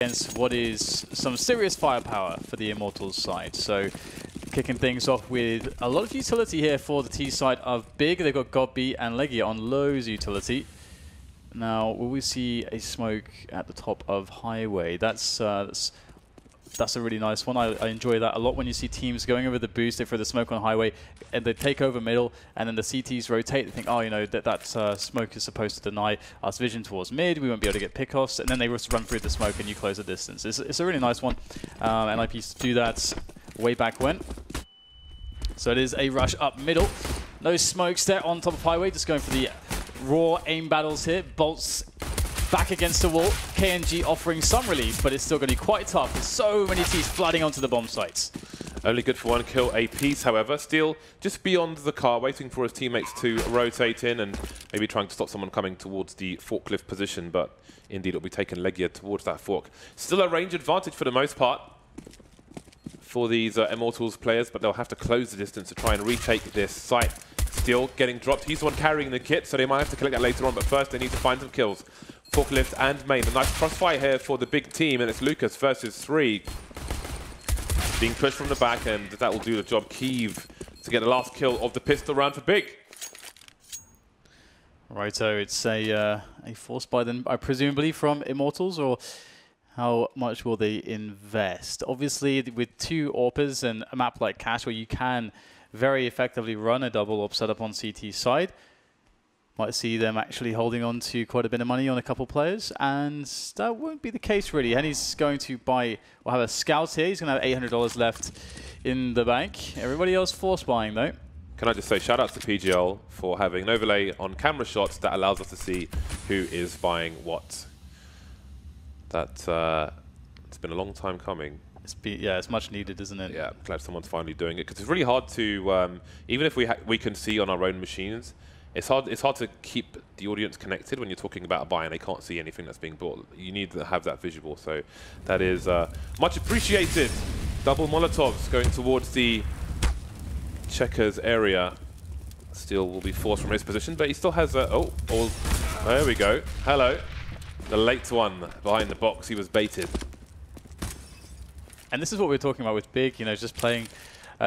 against what is some serious firepower for the Immortals side. So kicking things off with a lot of utility here for the T side of Big. They've got Godby and Legia on lows utility. Now, will we see a smoke at the top of Highway? That's a really nice one. I enjoy that a lot when you see teams going over the boost, they throw the smoke on Highway, and they take over middle, and then the CTs rotate. They think, oh, you know, that smoke is supposed to deny us vision towards mid. We won't be able to get pickoffs, and then they just run through the smoke and you close the distance. It's a really nice one. And NIP used to do that way back when. So it is a rush up middle. No smokes there on top of Highway, just going for the raw aim battles here. Bolts back against the wall. KNG offering some relief, but it's still going to be quite tough. There's so many T's flooding onto the bomb sites. Only good for one kill a piece, however. Still just beyond the car, waiting for his teammates to rotate in and maybe trying to stop someone coming towards the forklift position, but indeed it'll be taking Legia towards that fork. Still a range advantage for the most part for these Immortals players, but they'll have to close the distance to try and retake this site. Still getting dropped. He's the one carrying the kit, so they might have to collect that later on, but first they need to find some kills. Forklift and main. A nice crossfire here for the big team, and it's Lucas versus 3. Being pushed from the back, and that will do the job. Kiev to get the last kill of the pistol round for Big. Right, so it's a force buy then, presumably from Immortals, or how much will they invest? Obviously, with 2 AWPers and a map like Cash, where you can very effectively run a double AWP setup on CT side, might see them actually holding on to quite a bit of money on a couple players, and that won't be the case really. Henry's going to buy, or have a scout here. He's going to have $800 left in the bank. Everybody else force buying though. Can I just say shout out to PGL for having an overlay on camera shots that allows us to see who is buying what. It's been a long time coming. Yeah, it's much needed, isn't it? Yeah, I'm glad someone's finally doing it, because it's really hard to, even if we can see on our own machines, it's hard to keep the audience connected when you're talking about a buy and they can't see anything that's being bought. You need to have that visual, so that is much appreciated. Double Molotovs going towards the checkers area. Still will be forced from his position, but he still has a... Oh, there we go. Hello. The late one behind the box. He was baited. And this is what we're talking about with Big, you know, just playing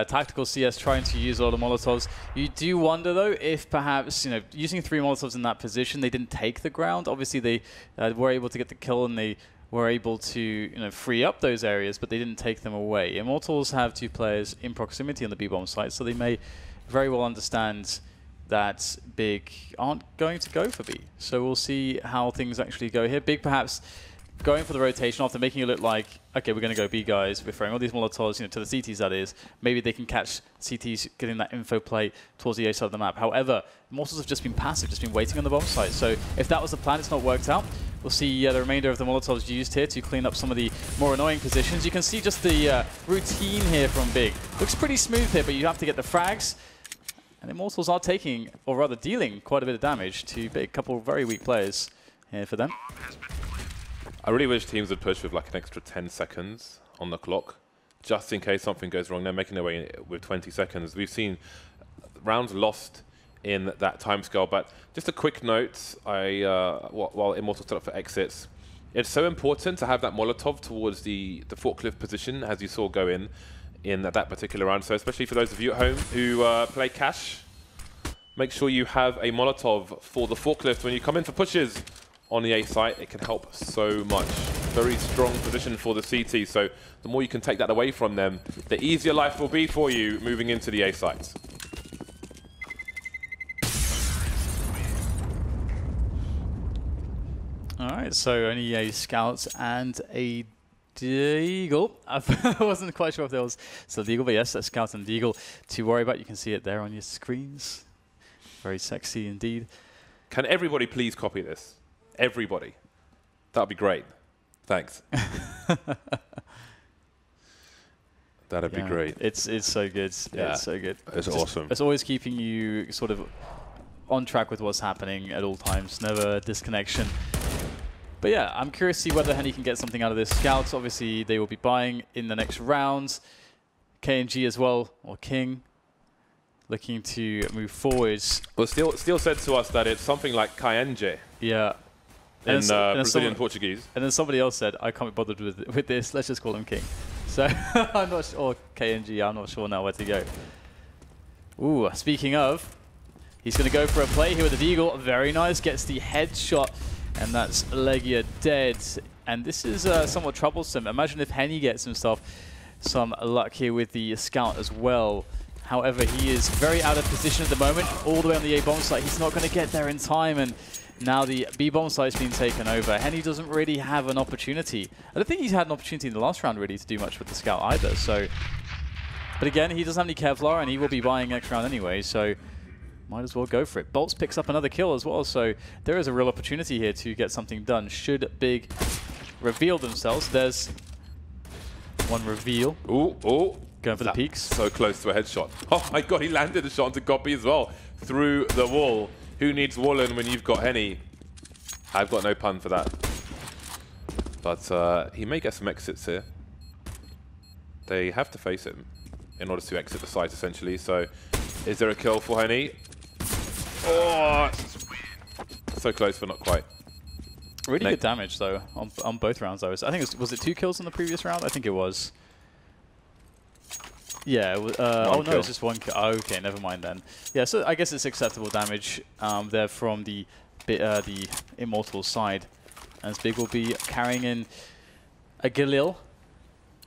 tactical CS, trying to use a lot of Molotovs. You do wonder, though, if perhaps, you know, using 3 Molotovs in that position, they didn't take the ground. Obviously, they were able to get the kill and they were able to, you know, free up those areas, but they didn't take them away. Immortals have 2 players in proximity on the B-bomb site, so they may very well understand that Big aren't going to go for B. So we'll see how things actually go here. Big perhaps going for the rotation after making it look like, okay, we're going to go B, guys. We're throwing all these Molotovs, you know, to the CTs, that is. Maybe they can catch CTs getting that info play towards the A side of the map. However, Immortals have just been passive, just been waiting on the bomb site. So if that was the plan, it's not worked out. We'll see the remainder of the Molotovs used here to clean up some of the more annoying positions. You can see just the routine here from Big. Looks pretty smooth here, but you have to get the frags. And Immortals are taking, or rather dealing, quite a bit of damage to Big. Couple of very weak players here for them. I really wish teams would push with like an extra 10 seconds on the clock, just in case something goes wrong. They're making their way with 20 seconds. We've seen rounds lost in that timescale, but just a quick note, while Immortals set up for exits, it's so important to have that Molotov towards the forklift position, as you saw go in that particular round. So especially for those of you at home who play Cash, make sure you have a Molotov for the forklift when you come in for pushes on the A site. It can help so much. Very strong position for the CT, so the more you can take that away from them, the easier life will be for you moving into the A sites. Alright, so only a Scout and a Deagle. I wasn't quite sure if there was still Deagle, but yes, a Scout and Deagle to worry about. You can see it there on your screens. Very sexy indeed. Can everybody please copy this? Everybody. That would be great. Thanks. That'd be great. It's so good. Yeah. It's so good. It's awesome. It's always keeping you sort of on track with what's happening at all times. Never disconnection. But yeah, I'm curious to see whether Henry can get something out of this. Scouts, obviously, they will be buying in the next rounds. KNG as well, or King, looking to move forwards. Well, Steele said to us that it's something like Kayenge. Yeah. in Brazilian Portuguese. And then somebody else said, I can't be bothered with this, let's just call him King. So I'm not sure, KNG, I'm not sure now where to go. Ooh, speaking of, he's going to go for a play here with the Deagle. Very nice, gets the headshot, and that's Legia dead. And this is somewhat troublesome. Imagine if Henny gets himself some luck here with the scout as well. However, he is very out of position at the moment, all the way on the A bomb site. He's not going to get there in time, and now the B bomb site's been taken over. Henny doesn't really have an opportunity. I don't think he's had an opportunity in the last round really to do much with the scout either. So, but again, he doesn't have any Kevlar, and he will be buying next round anyway. So, might as well go for it. Bolts picks up another kill as well. So there is a real opportunity here to get something done. Should Big reveal themselves? There's one reveal. Ooh, ooh. Going for the peaks. So close to a headshot. Oh my god, he landed a shot onto Copy as well. Through the wall. Who needs Wallen when you've got Henny? I've got no pun for that. But he may get some exits here. They have to face him in order to exit the site, essentially. So, is there a kill for Henny? Oh! So close, but not quite. Really good damage, though, on both rounds. I think was it 2 kills in the previous round? I think it was. Yeah, oh no, it's just 1 kill. Oh, okay, never mind then. Yeah, so I guess it's acceptable damage there from the Immortals side. As Big will be carrying in a Galil.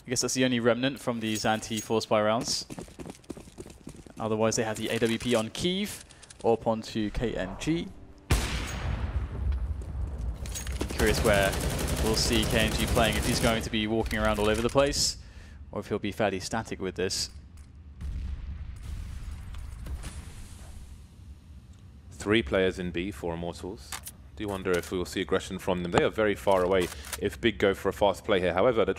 I guess that's the only remnant from these anti-force buy rounds. Otherwise, they have the AWP on Kiev, or up onto KNG. I'm curious where we'll see KNG playing, if he's going to be walking around all over the place, or if he'll be fairly static with this. 3 players in B for Immortals. Do wonder if we will see aggression from them. They are very far away if Big go for a fast play here. However, the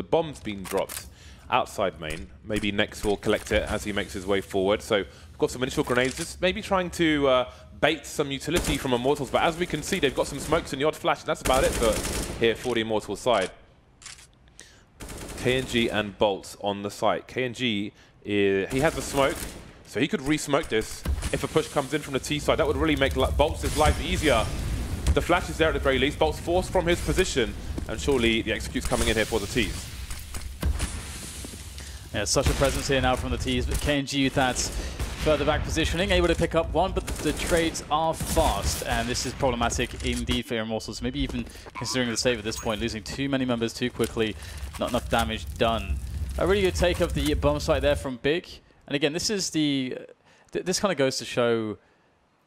bomb's been dropped outside main. Maybe Nex will collect it as he makes his way forward. So we've got some initial grenades, just maybe trying to bait some utility from Immortals. But as we can see, they've got some smokes and the odd flash, and that's about it for here for the Immortals side. KNG and Bolt on the site. KNG, he has the smoke, so he could re-smoke this. If a push comes in from the T side, that would really make Bolt's life easier. The flash is there at the very least. Bolt's forced from his position, and surely the execute's coming in here for the Ts. Yeah, such a presence here now from the Ts, but KNG with that further back positioning, able to pick up one, but the trades are fast, and this is problematic indeed for Immortals. Maybe even considering the save at this point, losing too many members too quickly, not enough damage done. A really good take of the bomb site there from Big, and again, this is this kind of goes to show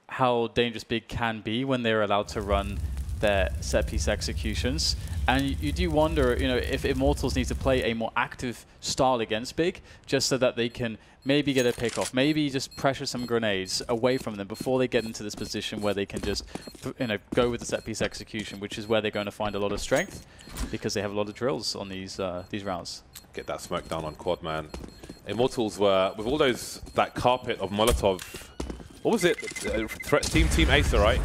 how dangerous Big can be when they're allowed to run their set-piece executions. And you do wonder, if Immortals need to play a more active style against Big, just so that they can maybe get a pick-off, maybe just pressure some grenades away from them before they get into this position where they can just, go with the set-piece execution, which is where they're going to find a lot of strength, because they have a lot of drills on these rounds. Get that smoke down on Quad, man. Immortals were, with all that carpet of Molotov, what was it? Team Acer, right?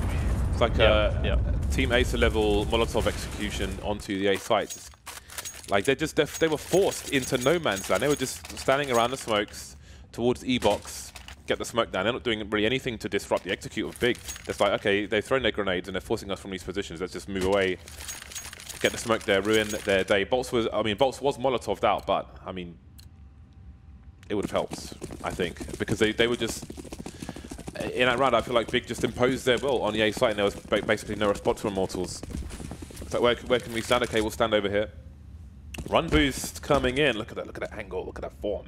It's like a Team Acer level Molotov execution onto the A site. Like they were forced into no man's land. They were just standing around the smokes towards E-box, get the smoke down. They're not doing really anything to disrupt the execute of Big. It's like, okay, they've thrown their grenades and they're forcing us from these positions. Let's just move away, get the smoke there, ruin their day. Bolts was Molotov'd out, but I mean, it would have helped, I think, because they were just. In that round, I feel like Big just imposed their will on the A site, and there was basically no response from Immortals. So where can we stand? Okay, we'll stand over here. Run boost coming in. Look at that angle. Look at that form.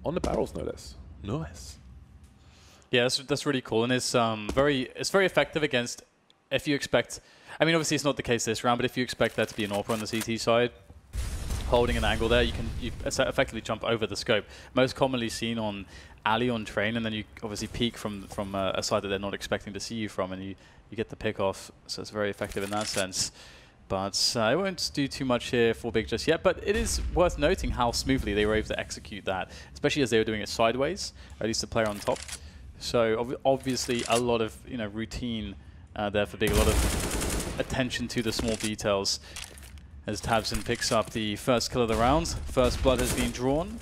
On the barrels, no less. Nice. Yeah, that's really cool, and it's very effective against. If you expect, I mean, obviously it's not the case this round, but if you expect that to be an AWP on the CT side, holding an angle there, you effectively jump over the scope. Most commonly seen on alley on train, and then you obviously peek from a side that they're not expecting to see you from, and you get the pick off. So it's very effective in that sense. But I won't do too much here for Big just yet. But it is worth noting how smoothly they were able to execute that, especially as they were doing it sideways, or at least the player on top. So obviously a lot of routine there for Big, a lot of attention to the small details. As Tabson picks up the first kill of the round, first blood has been drawn.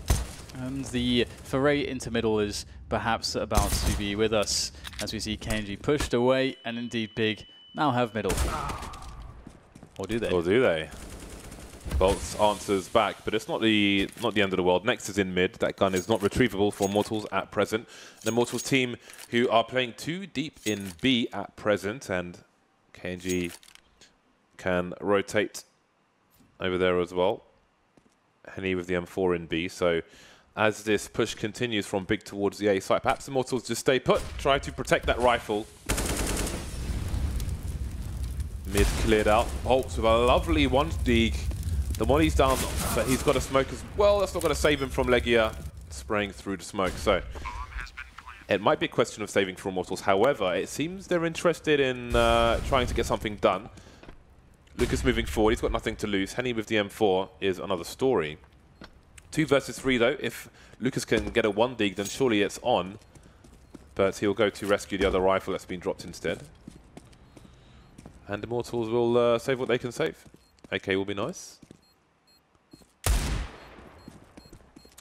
And the foray into middle is perhaps about to be with us, as we see KNG pushed away, and indeed Big now have middle. Or do they? Or do they? Bolts answers back, but it's not the end of the world. Next is in mid. That gun is not retrievable for Immortals at present. The Immortals team, who are playing too deep in B at present, and KNG can rotate over there as well. Henny with the M4 in B. So as this push continues from big towards the A site, perhaps Immortals just stay put, try to protect that rifle. Mid cleared out. Bolts with a lovely one dig. The molly's down, but he's got a smoke as well. That's not going to save him from Legia spraying through the smoke. So it might be a question of saving for Immortals. However, it seems they're interested in trying to get something done. Lucas moving forward. He's got nothing to lose. Henny with the M4 is another story. 2 versus 3, though. If Lucas can get a 1 dig, then surely it's on. But he'll go to rescue the other rifle that's been dropped instead. And Immortals will save what they can save. AK will be nice.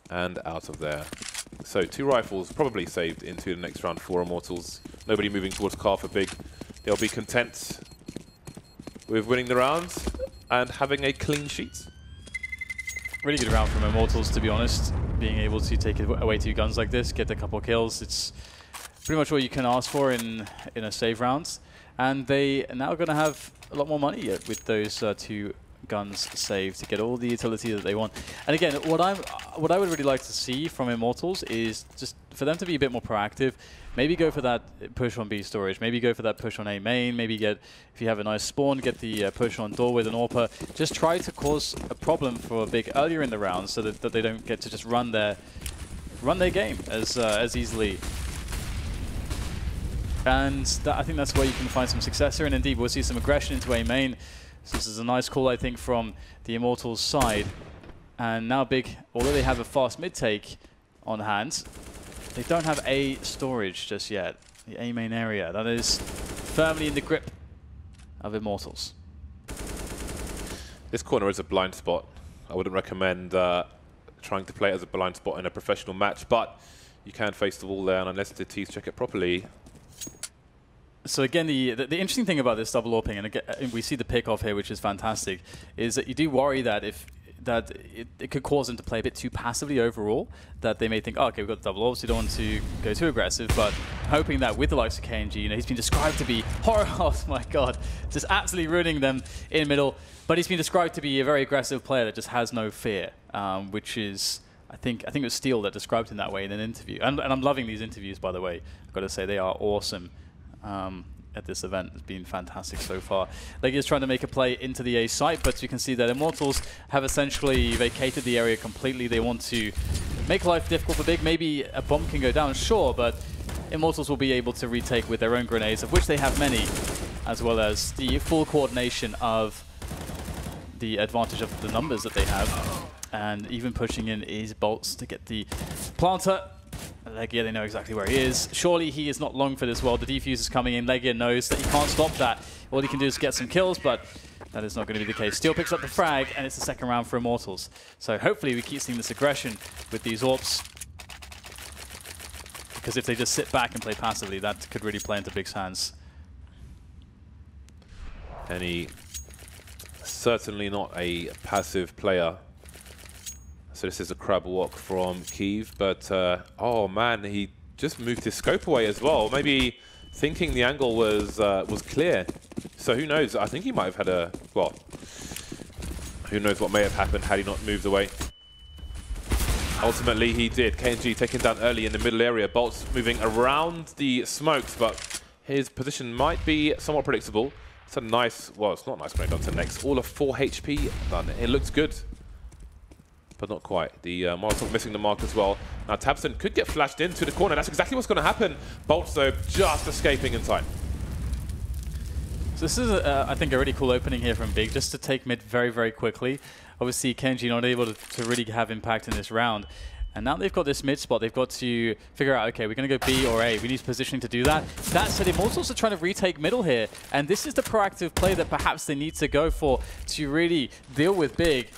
And out of there. So 2 rifles probably saved into the next round for Immortals. Nobody moving towards car for big. They'll be content with winning the rounds and having a clean sheet. Really good round from Immortals, to be honest. Being able to take away 2 guns like this, get a couple of kills, it's pretty much what you can ask for in a save round. And they are now going to have a lot more money with those 2 guns saved to get all the utility that they want. And again, what I would really like to see from Immortals is just for them to be a bit more proactive. Maybe go for that push on B storage. Maybe go for that push on A main. Maybe get, if you have a nice spawn, get the push on door with an AWPer. Just try to cause a problem for big earlier in the round so that they don't get to just run their game as easily. And I think that's where you can find some success here. And indeed, we'll see some aggression into A main. So this is a nice call, I think, from the Immortals side. And now big, although they have a fast mid take on hand, they don't have A storage just yet. The A main area, that is firmly in the grip of Immortals. This corner is a blind spot. I wouldn't recommend trying to play it as a blind spot in a professional match, but you can face the wall there, and unless the T's check it properly. So again, the interesting thing about this double AWPing, and again, we see the pick off here, which is fantastic, is that you do worry that it could cause them to play a bit too passively overall, that they may think, oh, okay, we've got the double AWPs, so we don't want to go too aggressive, but hoping that with the likes of KNG, you know, he's been described to be horror, oh my god, just absolutely ruining them in middle, but he's been described to be a very aggressive player that just has no fear, which is, I think it was Steele that described him that way in an interview. And I'm loving these interviews, by the way. I've got to say, they are awesome. At this event. It's been fantastic so far. Legia is trying to make a play into the A site, but you can see that Immortals have essentially vacated the area completely. They want to make life difficult for big. Maybe a bomb can go down, sure, but Immortals will be able to retake with their own grenades, of which they have many, as well as the full coordination of the advantage of the numbers that they have. And even pushing in is bolts to get the planter. Legia, they know exactly where he is. Surely he is not long for this world. The defuse is coming in. Legia knows that he can't stop that. All he can do is get some kills, but that is not going to be the case. Steele picks up the frag, and it's the second round for Immortals. So hopefully we keep seeing this aggression with these AWPs. Because if they just sit back and play passively, that could really play into Big's hands. And he certainly not a passive player. So this is a crab walk from Kiev, but oh man, he just moved his scope away as well. Maybe thinking the angle was clear. So who knows? I think he might have had a, well, who knows what may have happened had he not moved away. Ultimately, he did. KNG taken down early in the middle area. Bolts moving around the smokes, but his position might be somewhat predictable. It's a nice, well, it's not nice grenade onto next. All of 4 HP done. It looks good, but not quite. The Molotov missing the mark as well. Now Tabson could get flashed into the corner. That's exactly what's going to happen. Bolts, though, just escaping in time. So this is, I think, a really cool opening here from Big, just to take mid very, very quickly. Obviously, KNG not able to really have impact in this round. And now they've got this mid spot, they've got to figure out, okay, we're going to go B or A. We need positioning to do that. That said, Immortals are trying to retake middle here. And this is the proactive play that perhaps they need to go for to really deal with Big.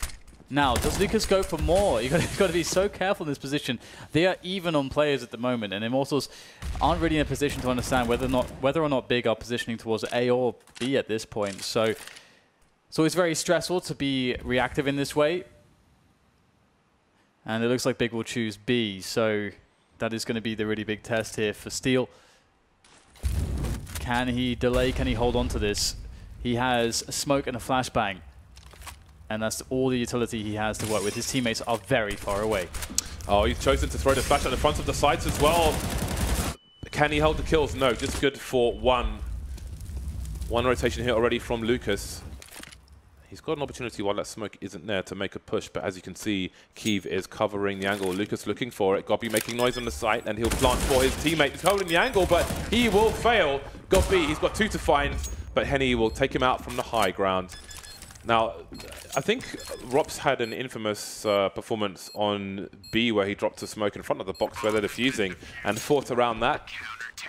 Now, does Lucas go for more? You've got to be so careful in this position. They are even on players at the moment, and Immortals aren't really in a position to understand whether or not Big are positioning towards A or B at this point. So So it's very stressful to be reactive in this way. And it looks like Big will choose B, so that is going to be the really big test here for Steel. Can he delay? Can he hold on to this? He has a smoke and a flashbang. And that's all the utility he has to work with. His teammates are very far away. Oh, he's chosen to throw the flash at the front of the sites as well. Can he hold the kills? No, just good for one. One rotation here already from Lucas. He's got an opportunity while that smoke isn't there to make a push, but as you can see, Kiev is covering the angle. Lucas looking for it. Gobby making noise on the site, and he'll plant for his teammate. He's holding the angle, but he will fail. Gobby, he's got 2 to find, but Henny will take him out from the high ground. Now, I think Rops had an infamous performance on B where he dropped a smoke in front of the box where they're defusing and fought around that.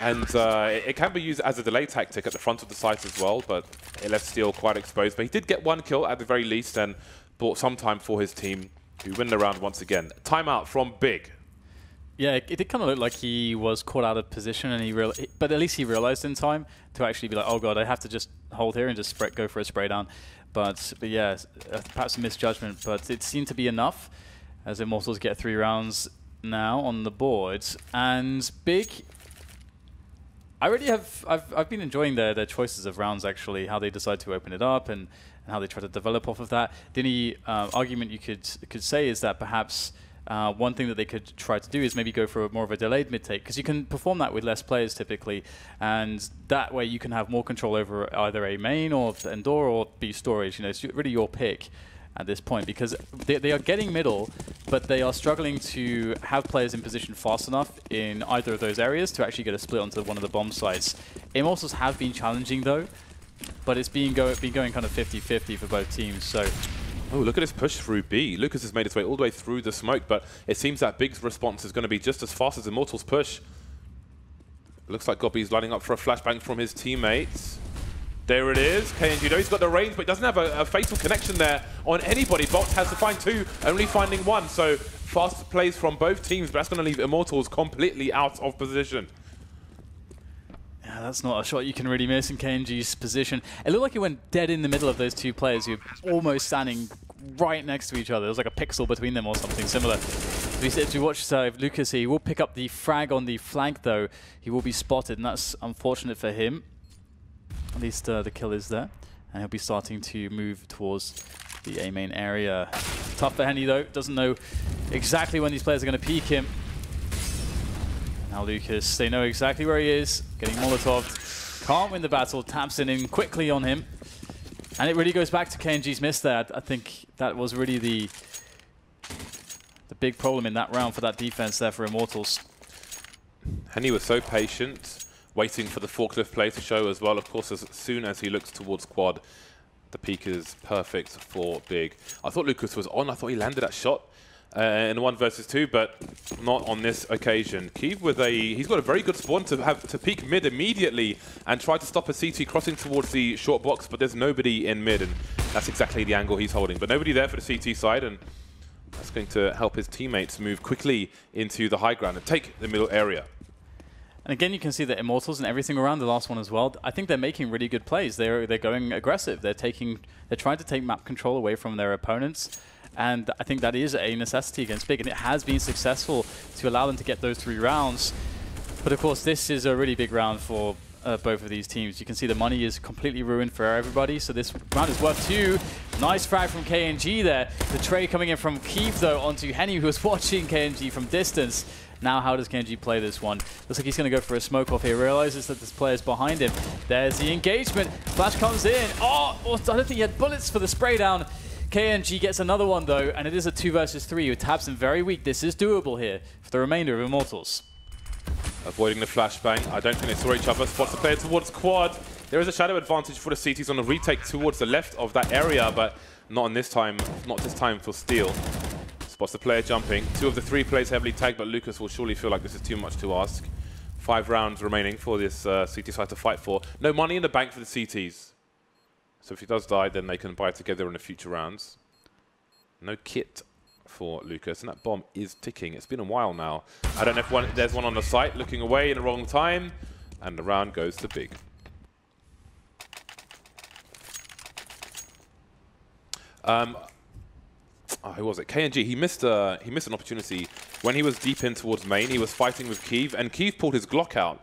And it can be used as a delay tactic at the front of the site as well, but it left Steel quite exposed. But he did get 1 kill at the very least and bought some time for his team to win the round once again. Timeout from Big. Yeah, it did kind of look like he was caught out of position, and but at least he realized in time to actually be like, oh god, I have to just hold here and just go for a spray down. But yeah, perhaps a misjudgment, but it seemed to be enough as Immortals get 3 rounds now on the board. And Big, I've been enjoying their choices of rounds actually, how they decide to open it up and how they try to develop off of that. The only argument you could say is that perhaps one thing that they could try to do is maybe go for more of a delayed mid-take, because you can perform that with less players typically, and that way you can have more control over either A main or Endor or B storage. You know, it's really your pick at this point, because they are getting middle, but they are struggling to have players in position fast enough in either of those areas to actually get a split onto one of the bomb sites. Immortals have been challenging though, but it's been going kind of 50-50 for both teams. So. Oh, look at his push through B. Lucas has made his way all the way through the smoke, but it seems that Big's response is going to be just as fast as Immortals' push. Looks like Gobby's lining up for a flashbang from his teammates. There it is. KNG, though, he's got the range, but he doesn't have a fatal connection there on anybody. Box has to find 2, only finding 1. So fast plays from both teams, but that's going to leave Immortals completely out of position. Yeah, that's not a shot you can really miss in KNG's position. It looked like he went dead in the middle of those 2 players who were almost standing right next to each other. There was like a pixel between them or something similar. If you watch Lucas here, he will pick up the frag on the flank though. He will be spotted, and that's unfortunate for him. At least the kill is there. And he'll be starting to move towards the A main area. Tough for Henny though. Doesn't know exactly when these players are going to peek him. Now Lucas, they know exactly where he is, getting Molotov, can't win the battle, taps in quickly on him. And it really goes back to KNG's miss there. I think that was really the big problem in that round for that defense there for Immortals. Henny was so patient, waiting for the forklift play to show as well. Of course, as soon as he looks towards quad, the peak is perfect for Big. I thought Lucas was on, I thought he landed that shot. In 1 versus 2, but not on this occasion. Kiev with he's got a very good spawn to peek mid immediately and try to stop a CT crossing towards the short box, but there's nobody in mid, and that's exactly the angle he's holding. But nobody there for the CT side, and that's going to help his teammates move quickly into the high ground and take the middle area. And again, you can see that Immortals and everything around the last one as well, I think they're making really good plays. They're going aggressive. They're trying to take map control away from their opponents. And I think that is a necessity against Big, and it has been successful to allow them to get those 3 rounds. But of course, this is a really big round for both of these teams. You can see the money is completely ruined for everybody, so this round is worth 2. Nice frag from KNG there. The trade coming in from Kiev, though, onto Henny, who was watching KNG from distance. Now, how does KNG play this one? Looks like he's going to go for a smoke off here. Realizes that this player's behind him. There's the engagement. Flash comes in. Oh, I don't think he had bullets for the spray down. KNG gets another one though, and it is a 2 versus 3 with taps him very weak. This is doable here for the remainder of Immortals. Avoiding the flashbang. I don't think they saw each other. Spots the player towards quad. There is a shadow advantage for the CTs on the retake towards the left of that area, but not this time for Steel. Spots the player jumping. 2 of the 3 players heavily tagged, but Lucas will surely feel like this is too much to ask. 5 rounds remaining for this CT side to fight for. No money in the bank for the CTs. So if he does die, then they can buy together in the future rounds. No kit for Lucas, and that bomb is ticking. It's been a while now. I don't know if there's one on the site looking away in the wrong time, and the round goes to Big. Who was it? KNG. He missed an opportunity when he was deep in towards main. He was fighting with Kiev, and Kiev pulled his Glock out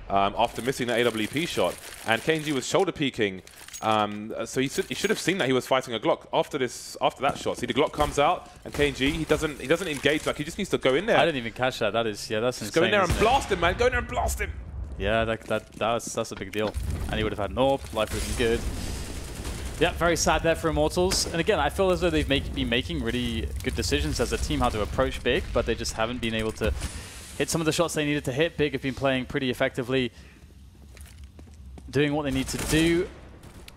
after missing the AWP shot, and KNG was shoulder peeking. So he should have seen that he was fighting a Glock after that shot. See, the Glock comes out, and KNG he doesn't engage. Like, he just needs to go in there. I didn't even catch that. That is, yeah, that's insane. Go in there and blast him, man. Go in there and blast him. Yeah, that's a big deal. And he would have had an AWP. Life would have been good. Yeah, very sad there for Immortals. And again, I feel as though they've been making really good decisions as a team how to approach Big, but they just haven't been able to hit some of the shots they needed to hit. Big have been playing pretty effectively, doing what they need to do.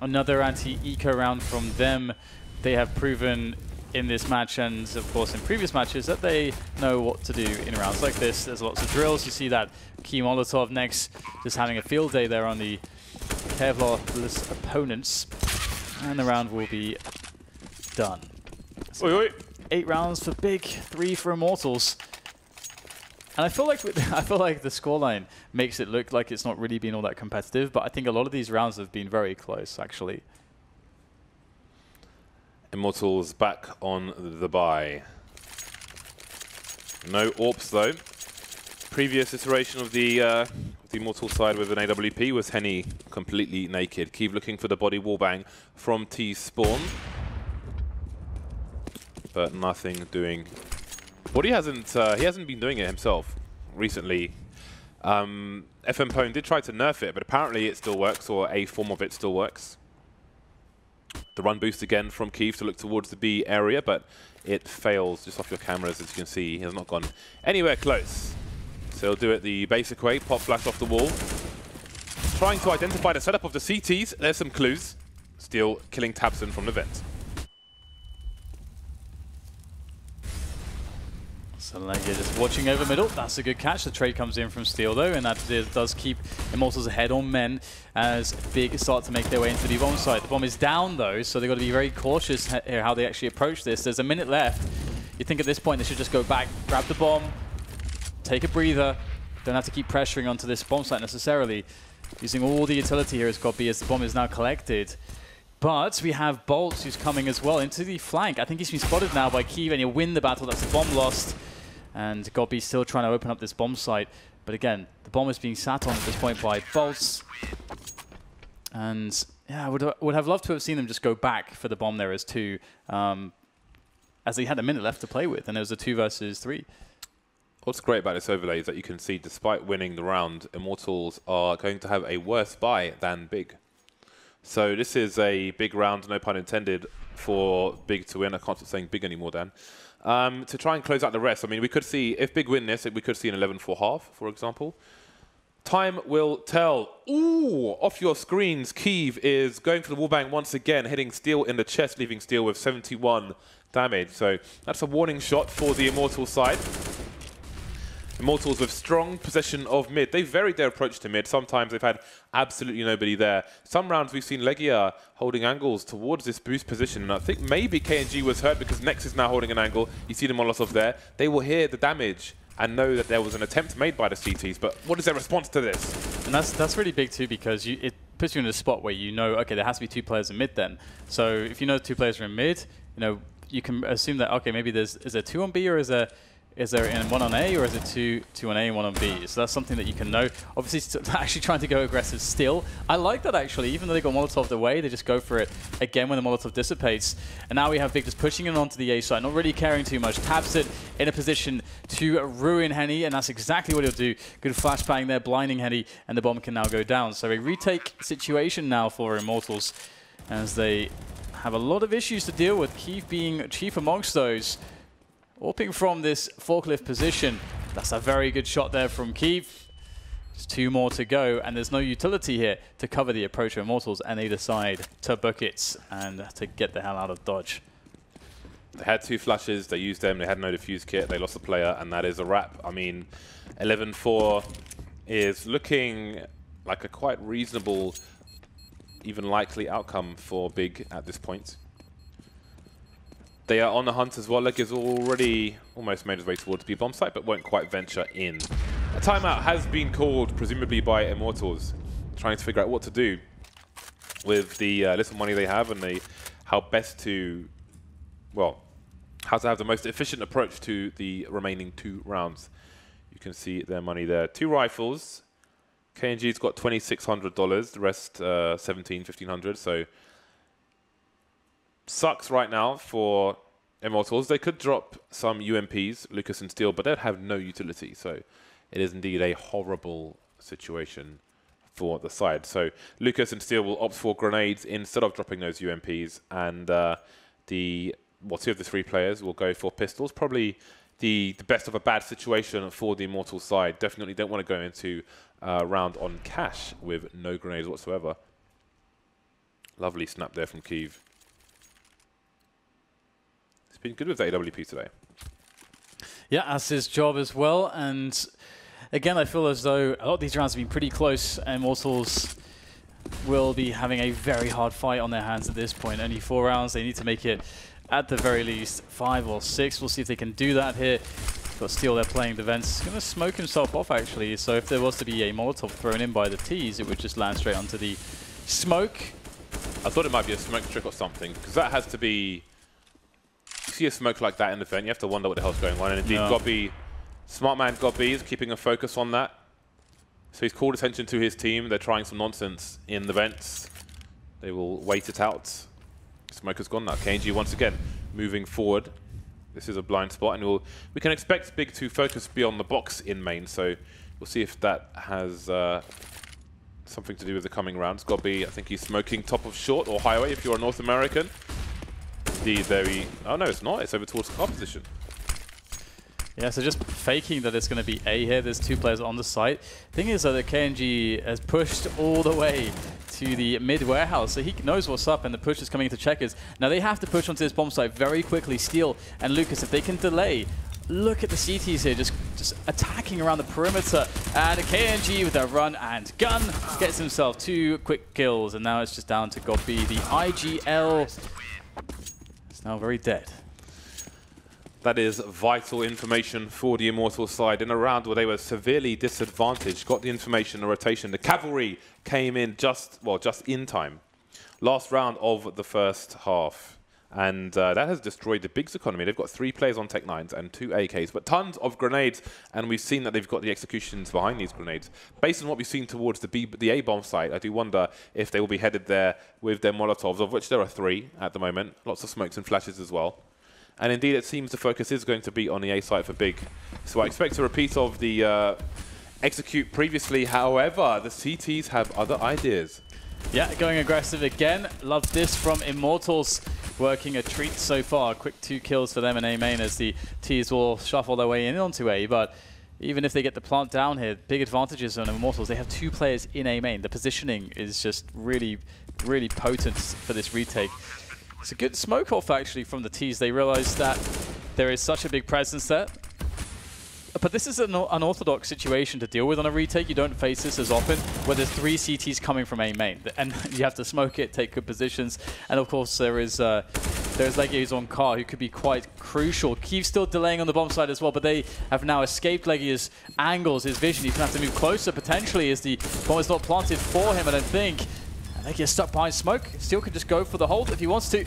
Another anti-eco round from them. They have proven in this match and, of course, in previous matches that they know what to do in rounds like this. There's lots of drills. You see that Key Molotov next just having a field day there on the Kevlar-less opponents. And the round will be done. So oi, oi. 8 rounds for Big, 3 for Immortals. And I feel like the scoreline makes it look like it's not really been all that competitive, but I think a lot of these rounds have been very close, actually. Immortals back on the bye. No AWPs though. Previous iteration of the Immortal side with an AWP was Henny completely naked. Keep looking for the body wallbang from T-Spawn. But nothing doing. What he hasn't been doing it himself recently. FM Pwn did try to nerf it, but apparently it still works, or a form of it still works. The run boost again from Kiev to look towards the B area, but it fails just off your cameras. As you can see, he has not gone anywhere close. So he'll do it the basic way, pop flash off the wall. Trying to identify the setup of the CTs. There's some clues. Still killing Tabson from the vent. Suddenly you're just watching over middle. That's a good catch. The trade comes in from Steel though, and that does keep Immortals ahead on men as Big start to make their way into the bomb site. The bomb is down though, so they've got to be very cautious here how they actually approach this. There's a minute left. You think at this point they should just go back, grab the bomb, take a breather. Don't have to keep pressuring onto this bomb site necessarily. Using all the utility here as Godby as the bomb is now collected. But we have Bolts who's coming as well into the flank. I think he's been spotted now by Kiev, and he'll win the battle. That's the bomb lost. And Godby's still trying to open up this bomb site. But again, the bomb is being sat on at this point by Bolts. And yeah, I would have loved to have seen them just go back for the bomb there as 2. As they had a minute left to play with, and it was a 2 versus 3. What's great about this overlay is that you can see, despite winning the round, Immortals are going to have a worse bye than Big. So this is a big round, no pun intended, for Big to win. I can't stop saying Big anymore, Dan. To try and close out the rest. I mean, we could see, if Big win this, we could see an 11-4 half, for example. Time will tell. Ooh, off your screens, Kiev is going for the wallbang once again, hitting Steel in the chest, leaving Steel with 71 damage. So that's a warning shot for the Immortal side. Immortals with strong possession of mid. They've varied their approach to mid. Sometimes they've had absolutely nobody there. Some rounds we've seen Legia holding angles towards this boost position. And I think maybe KNG was hurt because Nex is now holding an angle. You see the Molotov there. They will hear the damage and know that there was an attempt made by the CTs. But what is their response to this? And that's really big too, because it puts you in a spot where you know, okay, there has to be 2 players in mid then. So if you know 2 players are in mid, you know, you can assume that, okay, maybe is there 2 on B, or is there in 1 on A, or is it 2 on A and 1 on B? So that's something that you can know. Obviously, actually trying to go aggressive still. I like that actually. Even though they got Molotov away, they just go for it again when the Molotov dissipates. And now we have Big just pushing it onto the A side, not really caring too much. Tabson in a position to ruin Henny, and that's exactly what he'll do. Good flashbang there, blinding Henny, and the bomb can now go down. So a retake situation now for Immortals, as they have a lot of issues to deal with, Kiev being chief amongst those. AWPing from this forklift position. That's a very good shot there from Kiev. Just 2 more to go, and there's no utility here to cover the approach of Immortals, and they decide to book it and to get the hell out of Dodge. They had 2 flashes, they used them, they had no defuse kit, they lost the player, and that is a wrap. I mean, 11-4 is looking like a quite reasonable, even likely outcome for Big at this point. They are on the hunt as well. Leg is already almost made his way towards the bomb site, but won't quite venture in. A timeout has been called, presumably by Immortals, trying to figure out what to do with the little money they have and how best to well, how to have the most efficient approach to the remaining 2 rounds. You can see their money there. 2 rifles. KNG's got $2,600. The rest, $1,500. So sucks right now for Immortals. They could drop some UMPs, Lucas and Steel, but they'd have no utility. So it is indeed a horrible situation for the side. So Lucas and Steel will opt for grenades instead of dropping those UMPs, and the 2 of the 3 players will go for pistols. Probably the best of a bad situation for the Immortals side. Definitely don't want to go into a round on cash with no grenades whatsoever. Lovely snap there from Kyiv. He's been good with the AWP today. Yeah, that's his job as well. And again, I feel as though a lot of these rounds have been pretty close. Immortals will be having a very hard fight on their hands at this point. Only 4 rounds. They need to make it at the very least 5 or 6. We'll see if they can do that here. Got Steel there playing the vents. He's going to smoke himself off, actually. So if there was to be a Molotov thrown in by the T's, it would just land straight onto the smoke. I thought it might be a smoke trick or something, because that has to be... You see a smoke like that in the vent, you have to wonder what the hell's going on. And indeed, Gobby, smart man Gobby, is keeping a focus on that. So he's called attention to his team. They're trying some nonsense in the vents. They will wait it out. Smoke has gone now. KNG once again moving forward. This is a blind spot, and we can expect Big to focus beyond the box in main. So we'll see if that has something to do with the coming rounds. Gobby, I think he's smoking top of short or highway if you're a North American. Indeed, very... Oh no, it's not. It's over towards car position. Yeah, so just faking that it's going to be A here. There's 2 players on the site. Thing is that KNG has pushed all the way to the mid-warehouse, so he knows what's up, and the push is coming into checkers. Now they have to push onto this bomb site very quickly. Steel and Lucas, if they can delay. Look at the CTs here, just attacking around the perimeter. And KNG with a run and gun gets himself 2 quick kills, and now it's just down to Gobby. The IGL is now very dead. That is vital information for the Immortals side in a round where they were severely disadvantaged. Got the information, the rotation. The cavalry came in just in time. Last round of the first half. And that has destroyed the Big's economy. They've got 3 players on Tech 9s and 2 AKs, but tons of grenades. And we've seen that they've got the executions behind these grenades. Based on what we've seen towards the A-bomb site, I do wonder if they will be headed there with their Molotovs, of which there are 3 at the moment. Lots of smokes and flashes as well. And indeed, it seems the focus is going to be on the A site for Big. So I expect a repeat of the execute previously. However, the CTs have other ideas. Yeah, going aggressive again. Love this from Immortals. Working a treat so far. Quick 2 kills for them in A main as the T's will shuffle their way in onto A. But even if they get the plant down here, big advantages on Immortals. They have 2 players in A main. The positioning is just really, really potent for this retake. It's a good smoke off, actually, from the T's. They realize that there is such a big presence there. But this is an unorthodox situation to deal with on a retake. You don't face this as often, where there's 3 CTs coming from A main. And you have to smoke it, take good positions. And of course, there's Legia's on car, who could be quite crucial. Kyiv's still delaying on the bomb side as well, but they have now escaped Legia's angles, his vision. He's going to have to move closer, potentially, as the bomb is not planted for him, I don't think. Legia stuck behind smoke. Steel could just go for the hold if he wants to.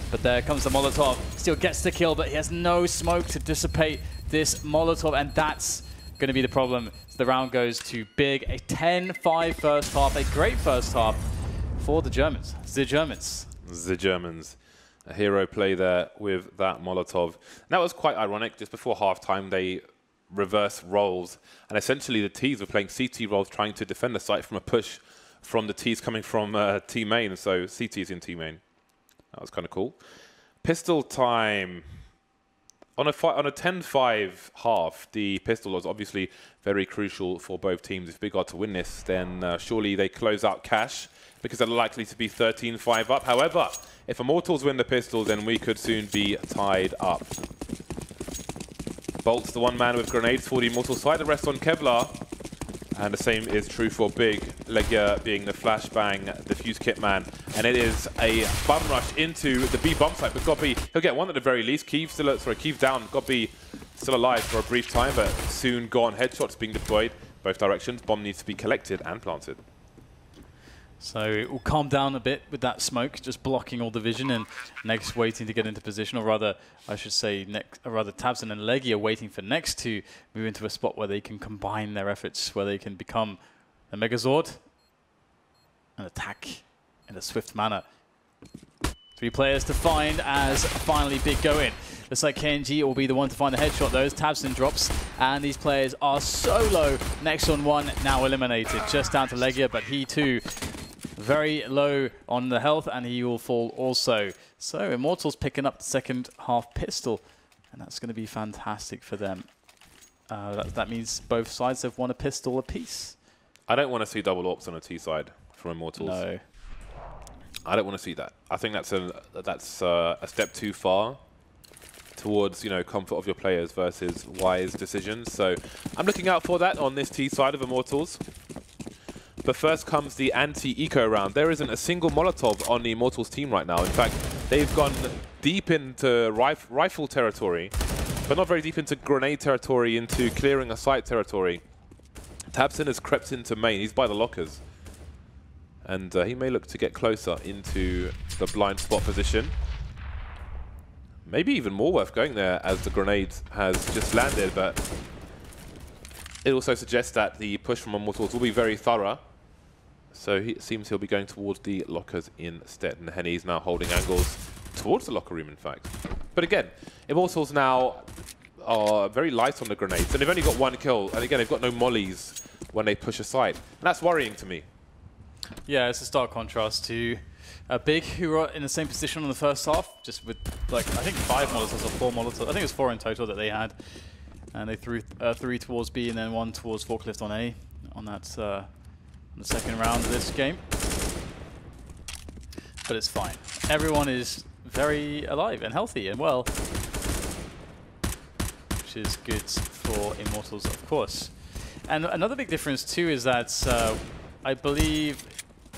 But there comes the Molotov. Steel gets the kill, but he has no smoke to dissipate this Molotov, and that's going to be the problem. So the round goes to Big. A 10-5 first half. A great first half for the Germans. The Germans. The Germans. A hero play there with that Molotov. And that was quite ironic. Just before halftime, they reverse roles. And essentially, the T's were playing CT roles, trying to defend the site from a push from the T's coming from T main, so CT's in T main. That was kind of cool. Pistol time. On a 10-5 half, the pistol was obviously very crucial for both teams. If Big are to win this, then surely they close out cash, because they're likely to be 13-5 up. However, if Immortals win the pistol, then we could soon be tied up. Bolt's the 1 man with grenades for the Immortals side, the rest on Kevlar. And the same is true for Big. Legia being the flashbang, the fuse kit man. And it is a bum rush into the B bomb site. But Gobby, he'll get 1 at the very least. Kyiv down. Gobby still alive for a brief time, but soon gone. Headshots being deployed both directions. Bomb needs to be collected and planted. So it will calm down a bit with that smoke, just blocking all the vision, and Next waiting to get into position, or rather, I should say, tabseN and leggy are waiting for Next to move into a spot where they can combine their efforts, where they can become a Megazord and attack in a swift manner. 3 players to find as finally Big go in. Looks like KNG will be the one to find the headshot though, as tabseN drops, and these players are so low. Next on 1, now eliminated, just down to Legia, but he too very low on the health, and he will fall also. So Immortals picking up the second half pistol, and that's going to be fantastic for them. That means both sides have won a pistol apiece. I don't want to see double AWPs on a T side from Immortals. No. I don't want to see that. I think that's a step too far towards, you know, comfort of your players versus wise decisions. So I'm looking out for that on this T side of Immortals. But first comes the anti-eco round. There isn't a single Molotov on the Immortals team right now. In fact, they've gone deep into rifle territory, but not very deep into grenade territory, into clearing a site territory. tabseN has crept into main. He's by the lockers. And he may look to get closer into the blind spot position. Maybe even more worth going there as the grenade has just landed, but it also suggests that the push from Immortals will be very thorough. So it seems he'll be going towards the lockers instead, and Henny's now holding angles towards the locker room, in fact. But again, Immortals now are very light on the grenades, and they've only got 1 kill, and again, they've got no mollies when they push aside. And that's worrying to me. Yeah, it's a stark contrast to Big, who were in the same position on the first half, just with, like, I think 5 Molotovs or 4 Molotovs. I think it was 4 in total that they had. And they threw 3 towards B and then 1 towards Forklift on A on that the second round of this game. But it's fine. Everyone is very alive and healthy and well, which is good for Immortals, of course. And another big difference too is that I believe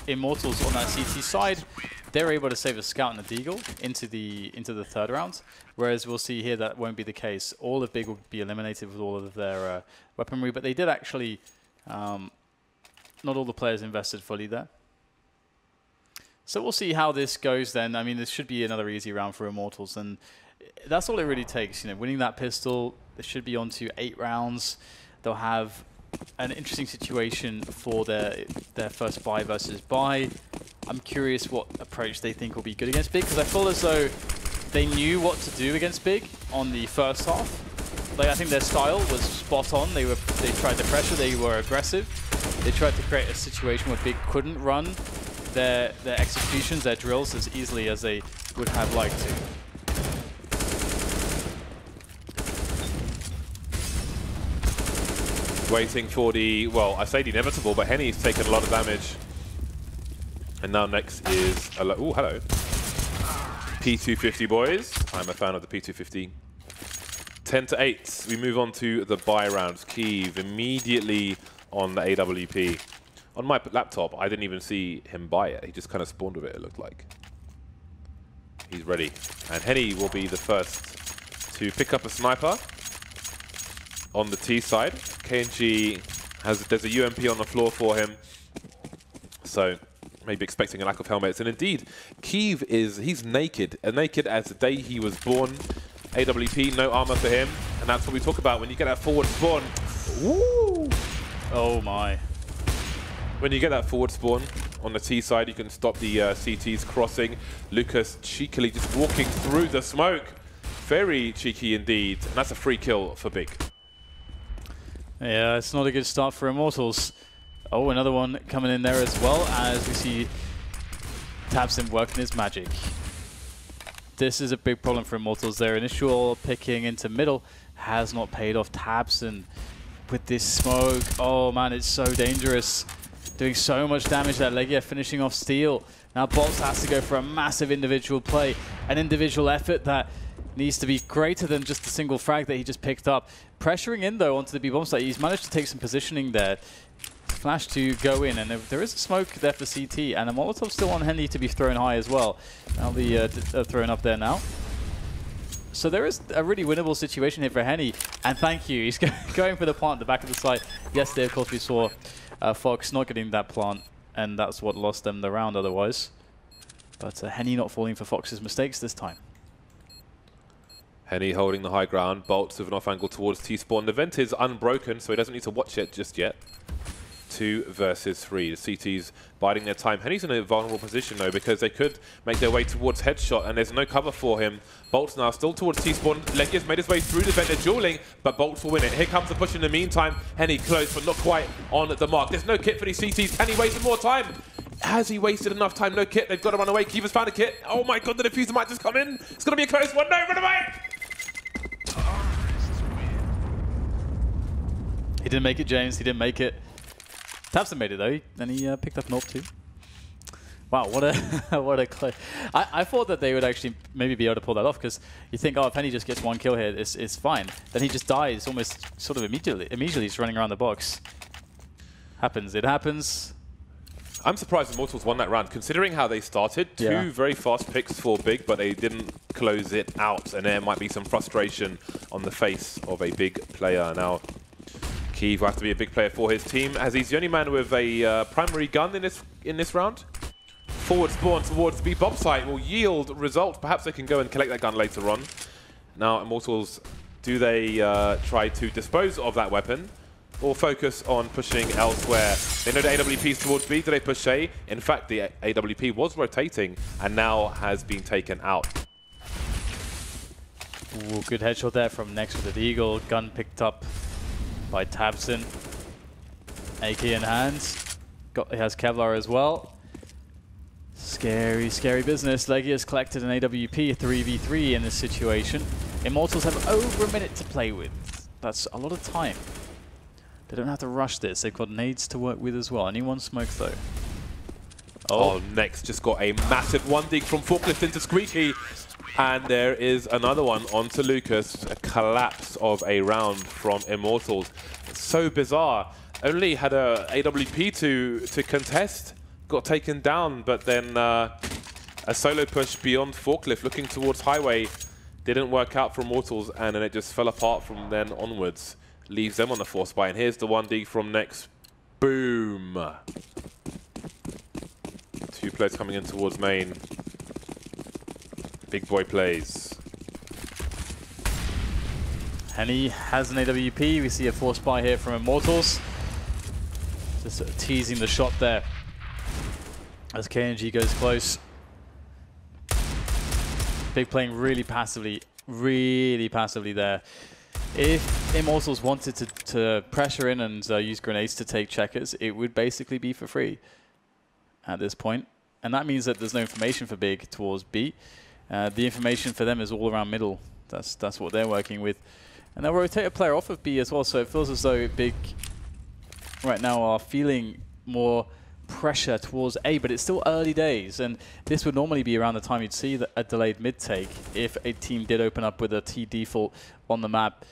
Immortals on that CT side, they're able to save a scout and a deagle into the third round, whereas we'll see here that won't be the case. All of Big will be eliminated with all of their weaponry, but they did actually, not all the players invested fully there. So we'll see how this goes then. I mean, this should be another easy round for Immortals, and that's all it really takes. You know, winning that pistol, they should be on to 8 rounds. They'll have an interesting situation for their first buy versus buy. I'm curious what approach they think will be good against Big, because I feel as though they knew what to do against Big on the first half. Like, I think their style was spot on. They tried the pressure, they were aggressive. They tried to create a situation where Big couldn't run their executions, their drills as easily as they would have liked to. Waiting for the, well, I say the inevitable, but Henny's taken a lot of damage. And now Next is, ooh, hello. P250 boys. I'm a fan of the P250. 10-8. We move on to the buy rounds. Kiev immediately on the AWP. On my laptop, I didn't even see him buy it. He just kind of spawned with it, it looked like. He's ready. And Henny will be the first to pick up a sniper on the T side. KNG there's a UMP on the floor for him. So maybe expecting a lack of helmets. And indeed, Kiev he's naked. As naked as the day he was born. AWP, no armor for him. And that's what we talk about when you get that forward spawn. Woo! Oh my. When you get that forward spawn on the T side, you can stop the CTs crossing. Lucas cheekily just walking through the smoke. Very cheeky indeed. And that's a free kill for Big. Yeah, it's not a good start for Immortals. Oh, another one coming in there as well, as we see tabseN working his magic. This is a big problem for Immortals. Their initial picking into middle has not paid off. tabseN with this smoke. Oh man, it's so dangerous. Doing so much damage that Legia finishing off Steel. Now Bots has to go for a massive individual play, an individual effort that needs to be greater than just the single frag that he just picked up. Pressuring in though onto the B bomb site. He's managed to take some positioning there. Flash to go in, and there is a smoke there for CT, and a Molotov still on Henry to be thrown high as well. That'll be thrown up there now. So there is a really winnable situation here for Henry, and thank you. He's going for the plant at the back of the site. Yesterday, of course, we saw Fox not getting that plant and that's what lost them the round otherwise. But Henny not falling for Fox's mistakes this time. Henny holding the high ground, bolts with an off angle towards T-spawn. The vent is unbroken, so he doesn't need to watch it just yet. 2 versus 3. The CT's biding their time. Henny's in a vulnerable position though, because they could make their way towards headshot and there's no cover for him. Bolts now still towards T-spawn. Legia's made his way through the vent. They're dueling, but Bolts will win it. Here comes the push in the meantime. Henny close, but not quite on the mark. There's no kit for these CTs. Can he waste more time? Has he wasted enough time? No kit. They've got to run away. Keeper's found a kit. Oh my god, the diffuser might just come in. It's going to be a close one. No, run away! He didn't make it, James. He didn't make it. tabseN made it though, and he picked up an AWP too. Wow, what a what a close. I thought that they would actually maybe be able to pull that off, because you think, oh, if Henny just gets 1 kill here, it's fine. Then he just dies almost sort of immediately. He's running around the box. Happens. It happens. I'm surprised Immortals won that round, considering how they started. 2 very fast picks for Big, but they didn't close it out, and there might be some frustration on the face of a big player. Now, Keeve will have to be a big player for his team, as he's the only man with a primary gun in this round. Forward spawn towards the bomb site will yield result. Perhaps they can go and collect that gun later on. Now, Immortals, do they try to dispose of that weapon, or focus on pushing elsewhere? They know the AWP's towards B. Do they push A? In fact, the AWP was rotating and now has been taken out. Ooh, good headshot there from next with the Eagle. Gun picked up by tabseN. AK in hand. He has Kevlar as well. Scary, scary business. Legia's collected an AWP, 3v3 in this situation. Immortals have over a minute to play with. That's a lot of time. They don't have to rush this. They've got nades to work with as well. Anyone smoke though? Oh, Next just got a massive 1 dig from Forklift into Squeaky. And there is another one onto Lucas. A collapse of a round from Immortals. It's so bizarre. Only had a AWP to contest. Got taken down, but then a solo push beyond Forklift looking towards Highway didn't work out for Immortals, and then it just fell apart from then onwards. Leaves them on the 4th spot, and here's the 1D from Next. Boom! 2 players coming in towards main. Big boy plays. Henny has an AWP. We see a 4th spot here from Immortals. Just sort of teasing the shot there as KNG goes close. Big playing really passively there. If Immortals wanted to pressure in and use grenades to take checkers, it would basically be for free at this point. And that means that there's no information for Big towards B. The information for them is all around middle. That's what they're working with. And they'll rotate a player off of B as well, so it feels as though Big right now are feeling more pressure towards A, but it's still early days, and this would normally be around the time you'd see a delayed mid-take if a team did open up with a T default on the map.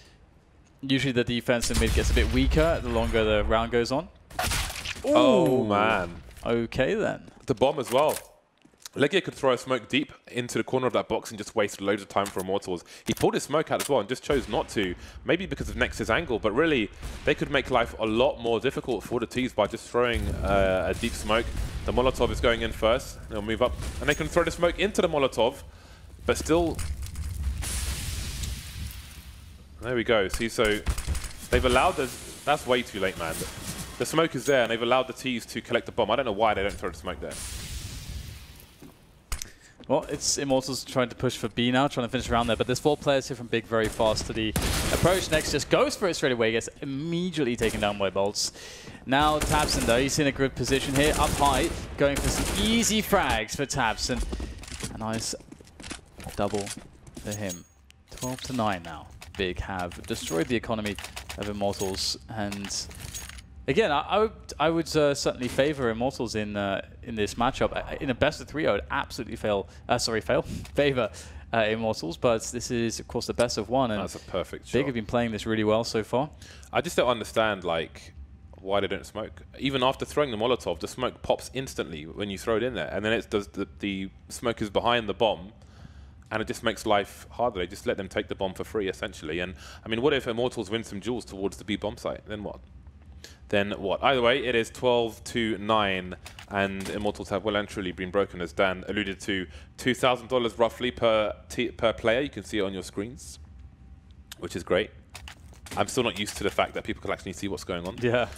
Usually the defense in mid gets a bit weaker the longer the round goes on. Ooh. Oh man. Okay then. The bomb as well. Legia could throw a smoke deep into the corner of that box and just waste loads of time for Immortals. He pulled his smoke out as well and just chose not to, maybe because of Nex's angle, but really they could make life a lot more difficult for the T's by just throwing a deep smoke. The Molotov is going in first. They'll move up and they can throw the smoke into the Molotov, but still... There we go. See, so they've allowed the... That's way too late, man. The smoke is there and they've allowed the T's to collect the bomb. I don't know why they don't throw the smoke there. Well, it's Immortals trying to push for B now, trying to finish around there, but there's 4 players here from Big very fast to the approach. Next just goes for it straight away, gets immediately taken down by Bolts. Now tabseN though, he's in a good position here, up high, going for some easy frags for tabseN. A nice double for him. 12-9 now. Big have destroyed the economy of Immortals, and again, I would certainly favor Immortals in this matchup. In a best of 3, I would absolutely favor Immortals, but this is, of course, the best of 1. And that's a perfect shot. Big have been playing this really well so far. I just don't understand, like, why they don't smoke. Even after throwing the Molotov, the smoke pops instantly when you throw it in there, and then it does the smoke is behind the bomb, and it just makes life harder. They just let them take the bomb for free, essentially. And I mean, what if Immortals win some duels towards the B bomb site? Then what? then what? Either way, it is 12-9, and Immortals have well and truly been broken, as Dan alluded to. $2,000 roughly per player. You can see it on your screens, which is great. I'm still not used to the fact that people can actually see what's going on. Yeah.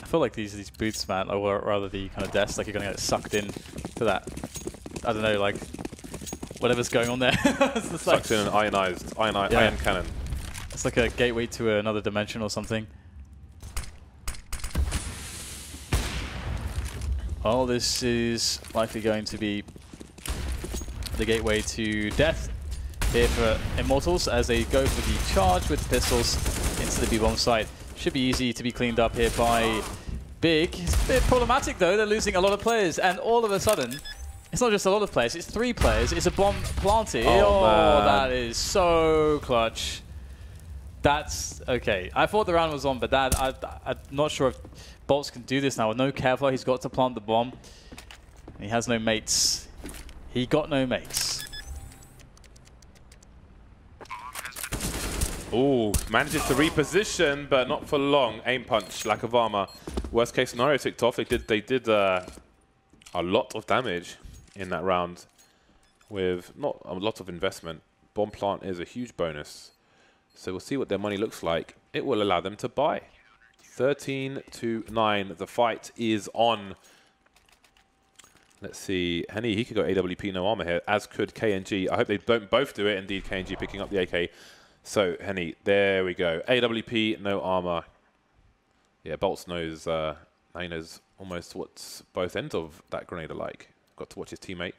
I feel like these boots, man, or rather the kind of desk, like you're going to get sucked in to that. I don't know, like whatever's going on there. Sucks like, in an ionized ion cannon. It's like a gateway to another dimension or something. Well, this is likely going to be the gateway to death here for Immortals as they go for the charge with pistols into the B-bomb site. Should be easy to be cleaned up here by Big. It's a bit problematic though, they're losing a lot of players, and all of a sudden, it's not just a lot of players, it's 3 players, it's a bomb planted. Oh that is so clutch. That's okay. I thought the round was on, but that I'm not sure if Bolts can do this now. With no Kevlar, he's got to plant the bomb. He has no mates. He got no mates. Ooh, manages to reposition, but not for long. Aim punch, lack of armor. Worst case scenario ticked off. They did a lot of damage in that round with not a lot of investment. Bomb plant is a huge bonus. So we'll see what their money looks like. It will allow them to buy. 13-9. The fight is on. Let's see. HenryG, he could go AWP, no armor here, as could KNG. I hope they don't both do it. Indeed, KNG picking up the AK. So, HenryG, there we go. AWP, no armor. Yeah, Bolts knows, now he knows almost what's both ends of that grenade are like. Got to watch his teammate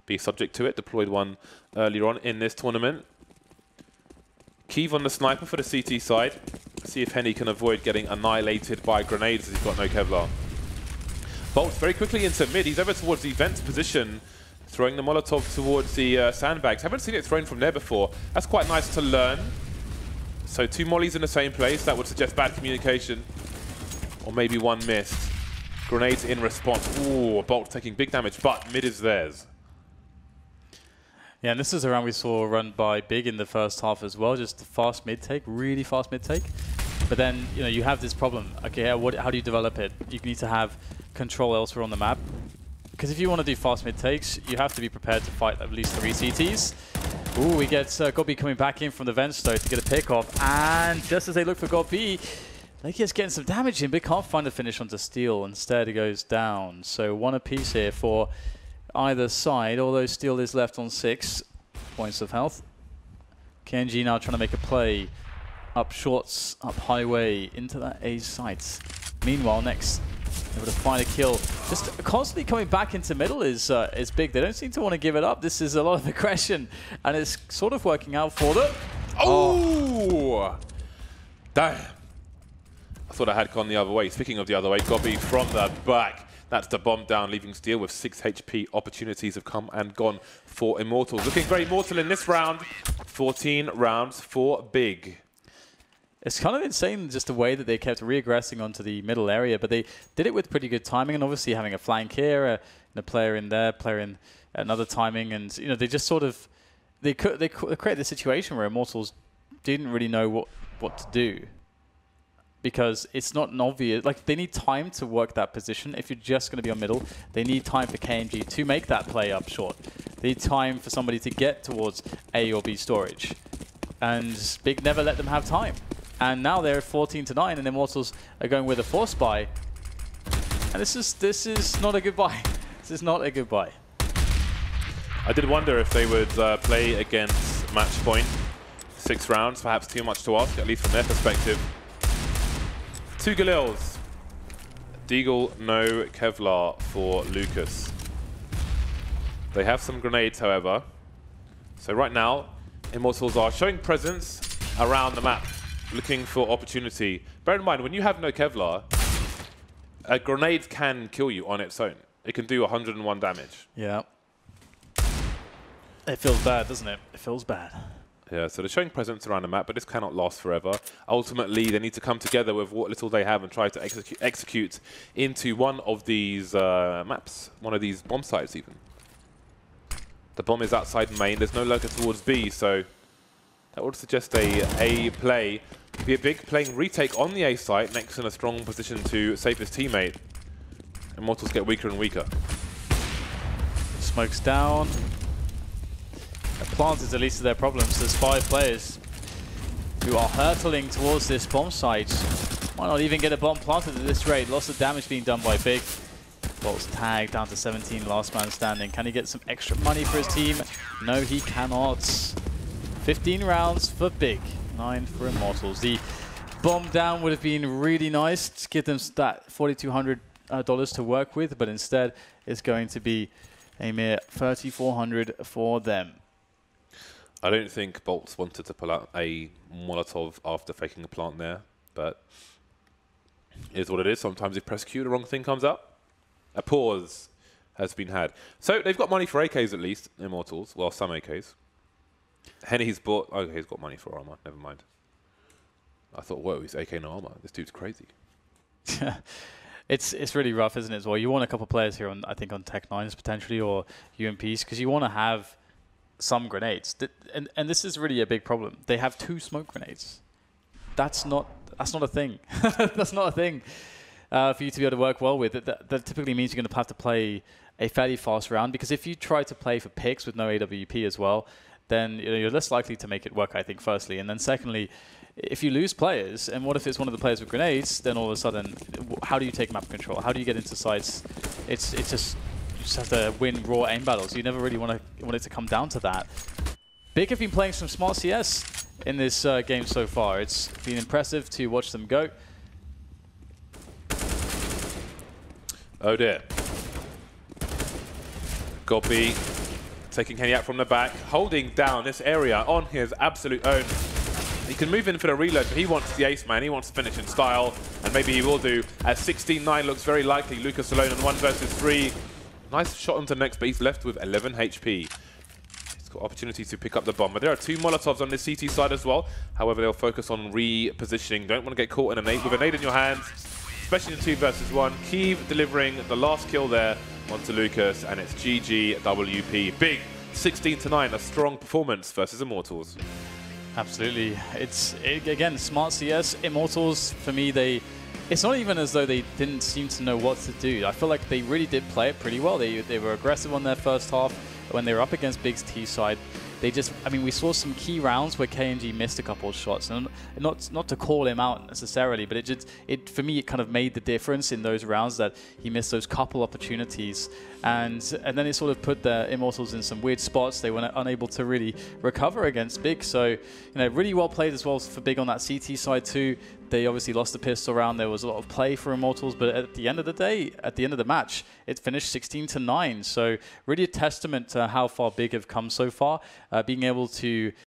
be subject to it. Deployed one earlier on in this tournament. Keeve on the sniper for the CT side. See if HenryG can avoid getting annihilated by grenades as he's got no Kevlar. Bolts very quickly into mid. He's over towards the vents position, throwing the Molotov towards the sandbags. Haven't seen it thrown from there before. That's quite nice to learn. So 2 mollies in the same place. That would suggest bad communication. Or maybe one missed. Grenades in response. Ooh, Bolt taking big damage, but mid is theirs. Yeah, and this is a round we saw run by Big in the first half as well. Just a fast mid take, really fast mid take. But then, you know, you have this problem. Okay, how do you develop it? You need to have control elsewhere on the map. Because if you want to do fast mid takes, you have to be prepared to fight at least 3 CTs. Ooh, we get Gobi coming back in from the vents though to get a pick off. And just as they look for Gobi, they just getting some damage in, but can't find a finish onto Steel. Instead, it goes down. So 1 apiece here for either side, although Steel is left on 6 points of health. KNG now trying to make a play up shorts, up highway, into that A site. Meanwhile, next, able to find a kill. Just constantly coming back into middle is Big. They don't seem to want to give it up. This is a lot of aggression, and it's sort of working out for them. Oh! Damn. I thought I had gone the other way. Speaking of the other way, Gobi from the back. That's the bomb down, leaving Steel with 6 HP. Opportunities have come and gone for Immortals. Looking very mortal in this round. 14 rounds for Big. It's kind of insane just the way that they kept reaggressing onto the middle area, but they did it with pretty good timing, and obviously having a flank here, a player in there, player in another timing, and you know they just sort of they created a situation where Immortals didn't really know what to do. Because it's not an obvious, like they need time to work that position. If you're just going to be on middle, they need time for KNG to make that play up short. They need time for somebody to get towards A or B storage. And Big never let them have time. And now they're 14-9 and Immortals are going with a force buy. And this is not a good buy. This is not a good buy. I did wonder if they would play against match point. 6 rounds, perhaps too much to ask, at least from their perspective. 2 Galils. Deagle, no Kevlar for Lucas. They have some grenades, however. So right now, Immortals are showing presence around the map, looking for opportunity. Bear in mind, when you have no Kevlar, a grenade can kill you on its own. It can do 101 damage. Yeah. It feels bad, doesn't it? It feels bad. Yeah, so they're showing presence around the map, but this cannot last forever. Ultimately, they need to come together with what little they have and try to execute into one of these maps, one of these bomb sites even. The bomb is outside main. There's no lurker towards B, so that would suggest a play Big playing retake on the A site, next in a strong position to save his teammate. Immortals get weaker and weaker. Smokes down. Plant is the least of their problems. There's 5 players who are hurtling towards this bomb site. Might not even get a bomb planted at this rate. Lots of damage being done by Big. Bolt's tagged down to 17, last man standing. Can he get some extra money for his team? No, he cannot. 15 rounds for Big, 9 for Immortals. The bomb down would have been really nice to give them that $4,200 to work with, but instead it's going to be a mere $3,400 for them. I don't think Bolts wanted to pull out a Molotov after faking a plant there, but it is what it is. Sometimes if press Q, the wrong thing comes up. A pause has been had. So they've got money for AKs at least, Immortals. Well, some AKs. Henry's bought... Okay, he's got money for armor. Never mind. I thought, whoa, he's AK no armor. This dude's crazy. It's really rough, isn't it, as well? You want a couple of players here, on I think, on Tech 9s potentially, or UMPs, because you want to have some grenades. And this is really a big problem. They have 2 smoke grenades. That's not a thing. That's not a thing for you to be able to work well with. That typically means you're going to have to play a fairly fast round, because if you try to play for picks with no AWP as well, then you're less likely to make it work, I think, firstly. And then secondly, if you lose players, and what if it's one of the players with grenades, then all of a sudden, how do you take map control? How do you get into sites? It's just, you just have to win raw aim battles. You never really want it to come down to that. Big have been playing some smart CS in this game so far. It's been impressive to watch them go. Oh dear. Gobi taking Henry out from the back, holding down this area on his absolute own. He can move in for the reload, but he wants the ace man. He wants to finish in style, and maybe he will do, as 16-9 looks very likely. Lucas alone on 1 versus 3. Nice shot onto next, but he's left with 11 HP. He's got opportunity to pick up the bomb. But there are 2 Molotovs on the CT side as well. However, they'll focus on repositioning. Don't want to get caught in a nade with a nade in your hands, especially in 2 versus 1. Keeve delivering the last kill there onto Lucas, and it's GGWP. Big 16-9, a strong performance versus Immortals. Absolutely. Again, smart CS. Immortals, for me, it's not even as though they didn't seem to know what to do. I feel like they really did play it pretty well. They were aggressive on their first half. When they were up against Big's T side, they just, I mean, we saw some key rounds where KNG missed a couple of shots, and not to call him out necessarily, but for me, it kind of made the difference in those rounds that he missed those couple opportunities, and then it sort of put the Immortals in some weird spots. They were unable to really recover against Big, so really well played as well for Big on that CT side too. They obviously lost the pistol round. There was a lot of play for Immortals, but at the end of the day, at the end of the match, it finished 16-9. So really a testament to how far Big have come so far, being able to